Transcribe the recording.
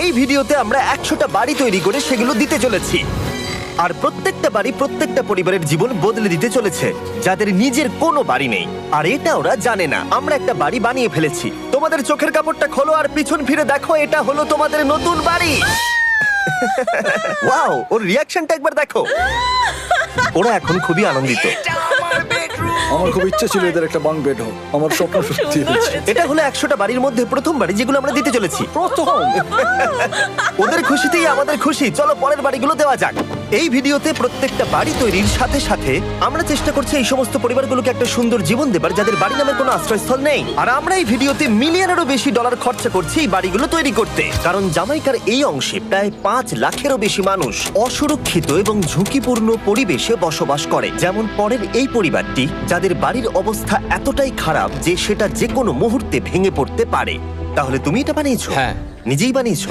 এই ভিডিওতে আমরা 100টা বাড়ি তৈরি করে সেগুলো দিতে চলেছি। আর প্রত্যেকটা বাড়ি প্রত্যেকটা পরিবারের জীবন বদলে দিতে চলেছে, যাদের নিজের কোনো বাড়ি নেই। আর এটা ওরা জানে না। আমরা একটা বাড়ি বানিয়ে ফেলেছি। তোমাদের চোখের কাপড়টা খোলো আর পিছন ফিরে দেখো, এটা হলো তোমাদের নতুন বাড়ি। ওয়াও, ওর রিয়াকশনটা একবার দেখো। ওরা এখন খুবই আনন্দিত। আমার খুব ইচ্ছে ছিল এদের একটা বাং বেড হোক, আমার স্বপ্ন সত্যি হয়েছে। এটা হলো 100টা বাড়ির মধ্যে প্রথম বাড়ি যেগুলো আমরা দিতে চলেছি। প্রথম ওদের খুশিতেই আমাদের খুশি। চলো পরের বাড়িগুলো দেওয়া যাক। এই ভিডিওতে প্রত্যেকটা বাড়ি তৈরির সাথে সাথে আমরা চেষ্টা করছি এই সমস্ত পরিবারগুলোকে একটা সুন্দর জীবন দেবার যাদের বাড়ি নামের কোনো আশ্রয়স্থল নেই। আর আমরা এই ভিডিওতে মিলিয়নেরও বেশি ডলার খরচা করছি এই বাড়িগুলো তৈরি করতে, কারণ জামাইকার এই অংশে প্রায় 5 লাখেরও বেশি মানুষ অসুরক্ষিত এবং ঝুঁকিপূর্ণ পরিবেশে বসবাস করে। যেমন পরের এই পরিবারটি, যাদের বাড়ির অবস্থা এতটাই খারাপ যে সেটা যে কোনো মুহূর্তে ভেঙে পড়তে পারে। তাহলে তুমি এটা বানিয়েছো? হ্যাঁ। নিজেই বানিয়েছো?